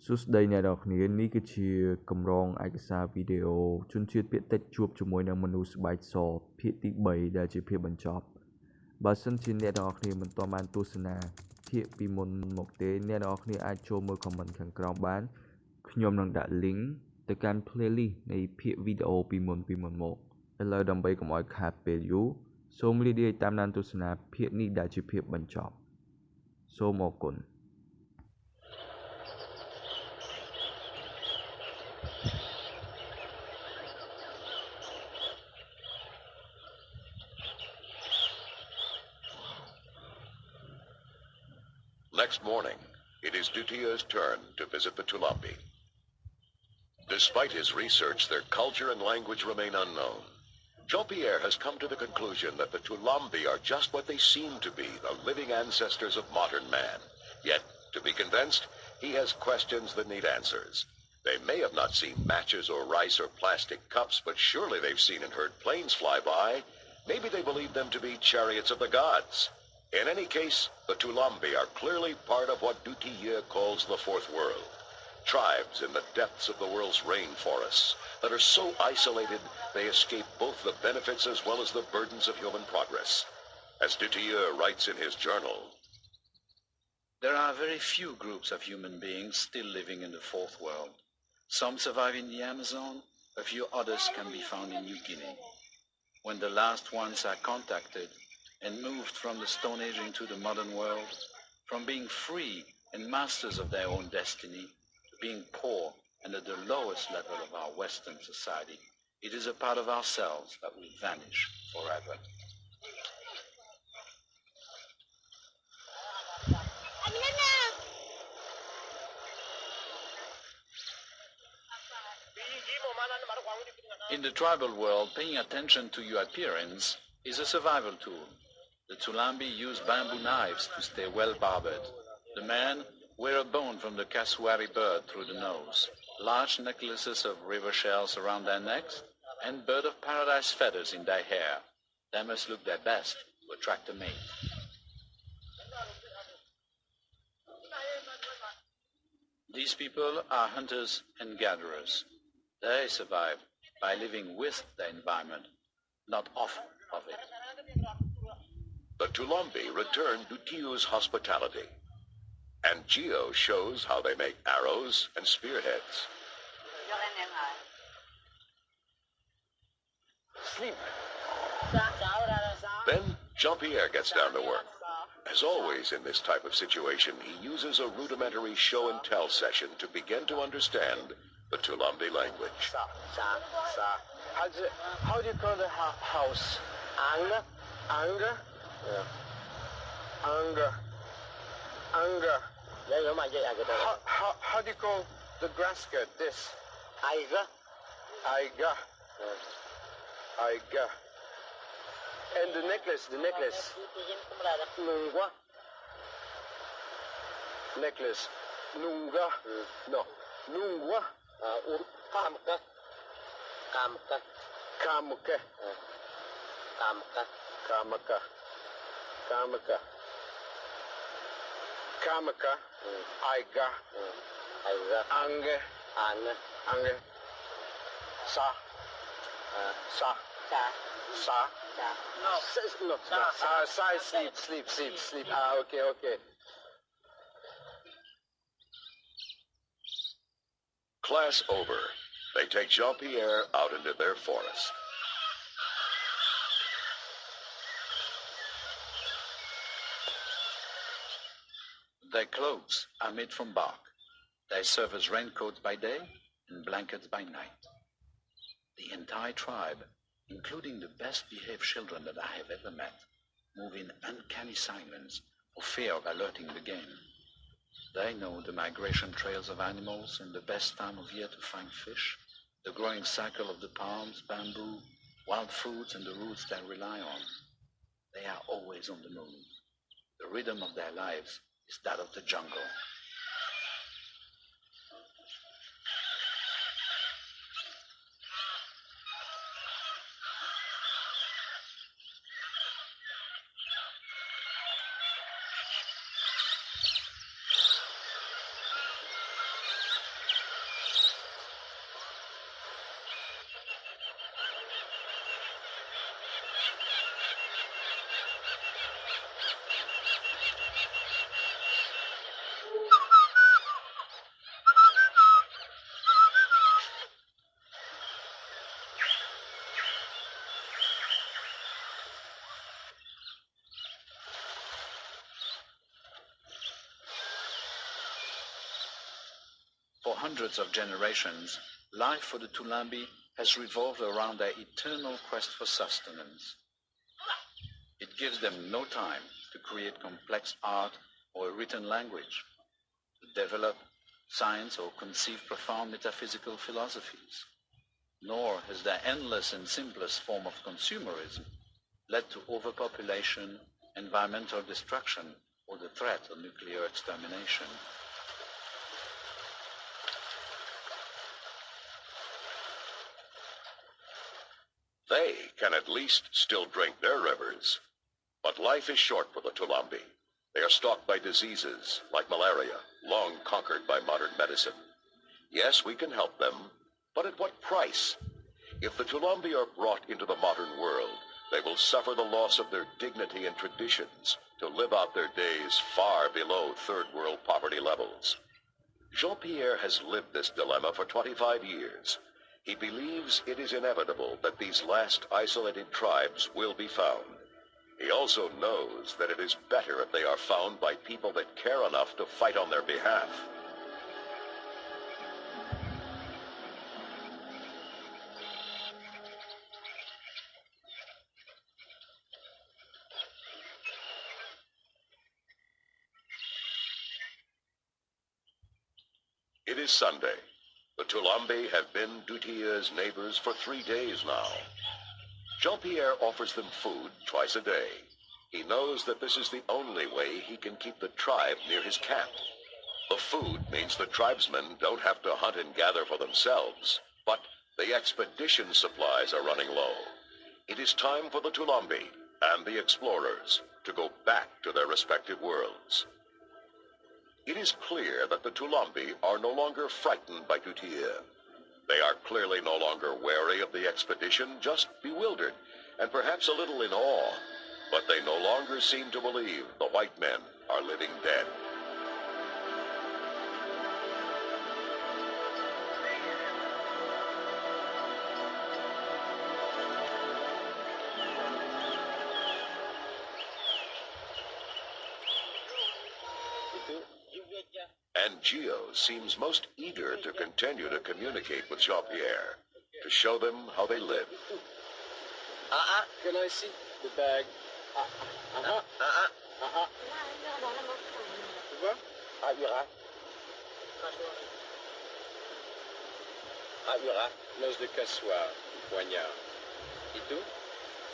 សួស្តីអ្នកនរគ្នានេះគឺជាកម្រងឯកសារវីដេអូជនជាតិភាគតិចជួបជាមួយនឹងមនុស្សស្បែកសភាគទី3ដែលជាភាគបញ្ចប់បើសិនជាអ្នកនរគ្នាមិនទាន់បានទស្សនាភាគពីមុនមកទេអ្នកនរគ្នាអាចចូលមើល comment ខាងក្រោមបានខ្ញុំនឹងដាក់ link ទៅកាន់ playlist នៃភាគវីដេអូពីមុនមកឥឡូវដើម្បីកុំឲ្យខាតពេលយូរសូមលារាយតាមដានទស្សនាភាគនេះដែលជាភាគបញ្ចប់សូមអរគុណNext morning, it is Dutier's turn to visit the Toulambi. Despite his research, their culture and language remain unknown. Jean-Pierre has come to the conclusion that the Toulambi are just what they seem to be, the living ancestors of modern man. Yet, to be convinced, he has questions that need answers. They may have not seen matches or rice or plastic cups, but surely they've seen and heard planes fly by. Maybe they believe them to be chariots of the gods. In any case, the Toulambi are clearly part of what Dutier calls the Fourth World. Tribes in the depths of the world's rainforests that are so isolated they escape both the benefits as well as the burdens of human progress. As Dutier writes in his journal, there are very few groups of human beings still living in the Fourth World. Some survive in the Amazon, a few others can be found in New Guinea. When the last ones are contacted, and moved from the Stone Age into the modern world, from being free and masters of their own destiny to being poor and at the lowest level of our Western society, it is a part of ourselves that will vanish forever. In the tribal world, paying attention to your appearance is a survival tool. The Toulambi use bamboo knives to stay well barbered. The men wear a bone from the cassowary bird through the nose, large necklaces of river shells around their necks, and bird of paradise feathers in their hair. They must look their best to attract a mate. These people are hunters and gatherers. They survive by living with the environment, not off of it. The Toulambi return Dutier's hospitality, and Geo shows how they make arrows and spearheads. Sleep. Then Jean-Pierre gets down to work. As always in this type of situation, he uses a rudimentary show-and-tell session to begin to understand the Toulambi language. How do you call the house? Anga? Anga? Yeah. Anga. Anga. How do you call the grass skirt? This? Aiga. Aiga. Aiga. And the necklace, Nungwa. Necklace. Nunga. No. Nungwa. Kamka. Kamka. Kamka. Kamka. Kamaka. Kamaka. Kamaka. Aiga. Aiga. Ange. Ange. Ange. Sa. Sa. Sa. Sa. No. No. Sa is sleep. Okay. Class over. They take Jean-Pierre out into their forest. Their clothes are made from bark. They serve as raincoats by day and blankets by night. The entire tribe, including the best-behaved children that I have ever met, move in uncanny silence for fear of alerting the game. They know the migration trails of animals and the best time of year to find fish, the growing cycle of the palms, bamboo, wild fruits, and the roots they rely on. They are always on the move. The rhythm of their lives is that of the jungle. hundreds of generations, life for the Toulambi has revolved around their eternal quest for sustenance. It gives them no time to create complex art or a written language, to develop science or conceive profound metaphysical philosophies. Nor has their endless and simplest form of consumerism led to overpopulation, environmental destruction, or the threat of nuclear extermination. They can at least still drink their rivers. But life is short for the Toulambi. They are stalked by diseases like malaria, long conquered by modern medicine. Yes, we can help them, but at what price? If the Toulambi are brought into the modern world, they will suffer the loss of their dignity and traditions to live out their days far below third world poverty levels. Jean-Pierre has lived this dilemma for 25 years. He believes it is inevitable that these last isolated tribes will be found. He also knows that it is better if they are found by people that care enough to fight on their behalf. It is Sunday. The Toulambi have been Doutilleur's neighbors for 3 days now. Jean-Pierre offers them food twice a day. He knows that this is the only way he can keep the tribe near his camp. The food means the tribesmen don't have to hunt and gather for themselves, but the expedition supplies are running low. It is time for the Toulambi and the explorers to go back to their respective worlds. It is clear that the Toulambi are no longer frightened by Doutilleur. They are clearly no longer wary of the expedition, just bewildered, and perhaps a little in awe. But they no longer seem to believe the white men are living dead. And Gio seems most eager to continue to communicate with Jean-Pierre, to show them how they live. Can I see the bag? Tu vois? Ira. Ira. L'os de cassoir, poignard. Et tout?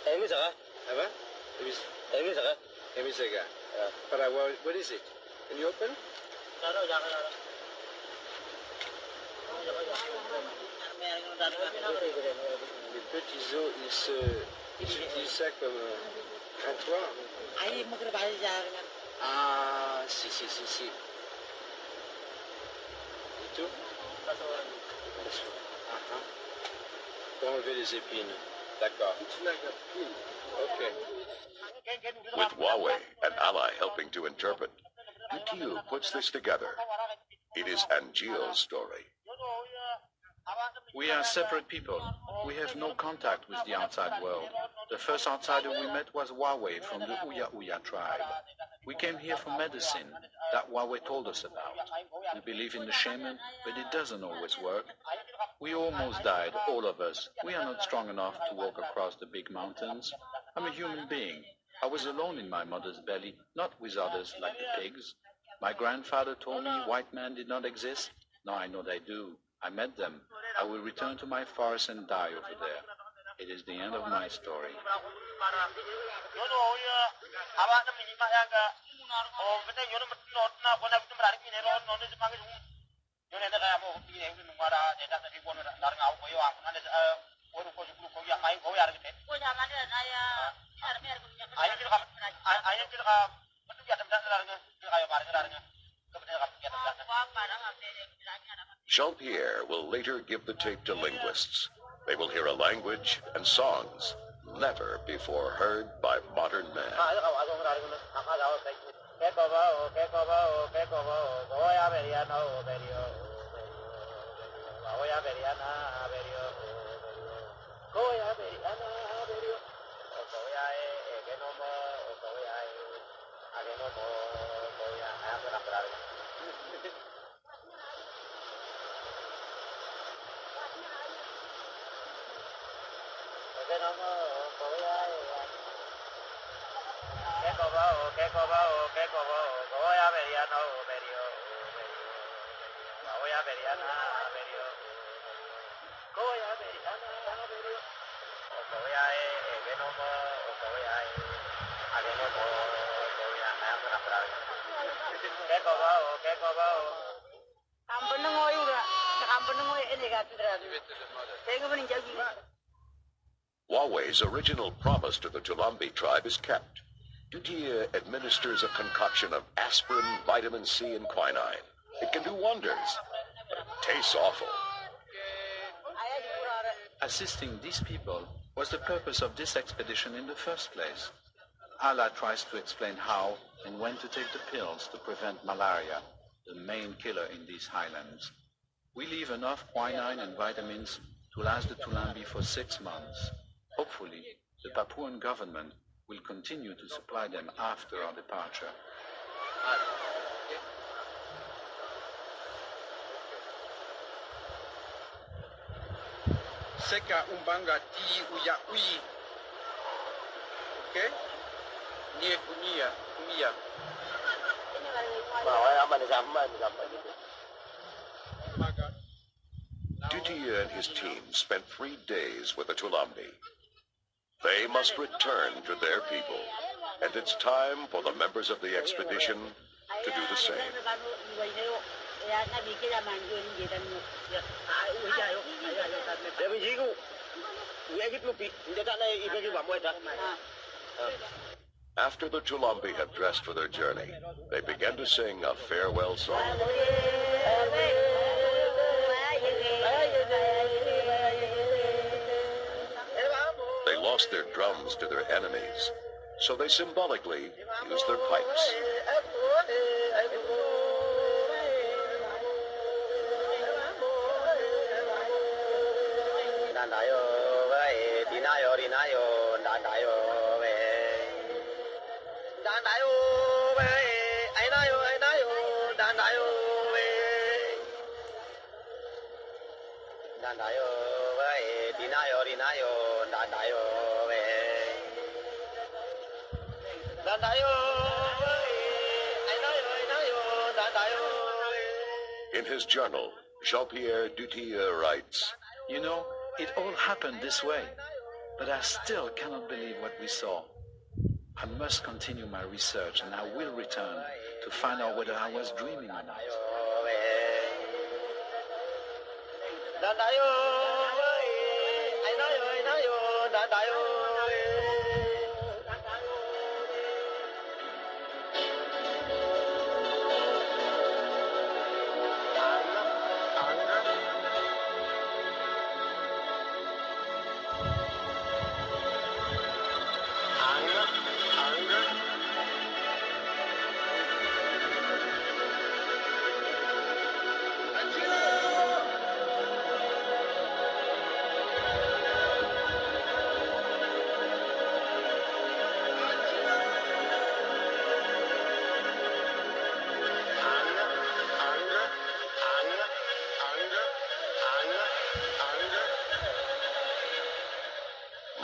Ah va? Emisaga. What is it? Can you open? Les petits os, ils utilisent ça comme grattoir. Ah, si. Et tout? Pour enlever les épines. D'accord. Ok. With Huawei, an ally helping to interpret, Doutilleur puts this together. It is Angio's story. We are separate people. We have no contact with the outside world. The first outsider we met was Huawei from the Uya tribe. We came here for medicine that Huawei told us about. We believe in the shaman, but it doesn't always work. We almost died, all of us. We are not strong enough to walk across the big mountains. I'm a human being. I was alone in my mother's belly, not with others like the pigs. My grandfather told me white men did not exist. Now I know they do. I met them. I will return to my forest and die over there. It is the end of my story. Jean-Pierre will later give the tape to linguists. They will hear a language and songs never before heard by modern man. Huawei's original promise to the Toulambi tribe is kept. Dutia administers a concoction of aspirin, vitamin C, and quinine. It can do wonders, but it tastes awful. Assisting these people was the purpose of this expedition in the first place. Allah tries to explain how and when to take the pills to prevent malaria, the main killer in these highlands. We leave enough quinine and vitamins to last the Toulambi for 6 months. Hopefully, the Papuan government will continue to supply them after our departure. Seka umbanga ti uya ui. Okay? Nie kunia, kumia. Dutia and his team spent 3 days with the Toulambi. They must return to their people, and it's time for the members of the expedition to do the same. After the Toulambi had dressed for their journey, they began to sing a farewell song. They lost their drums to their enemies, so they symbolically used their pipes. In his journal, Jean-Pierre Dutia writes, You know, it all happened this way, but I still cannot believe what we saw. I must continue my research and I will return to find out whether I was dreaming or not.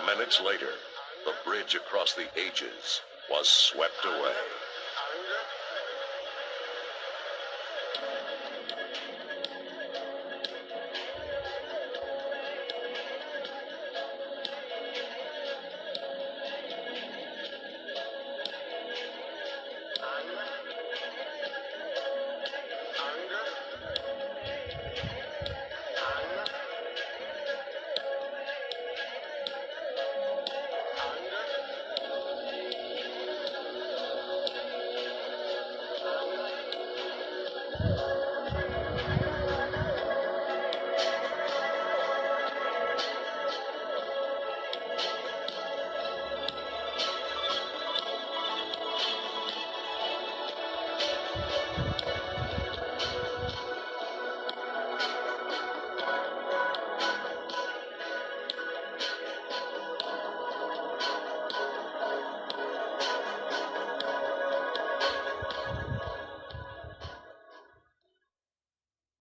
Minutes later, the bridge across the ages was swept away.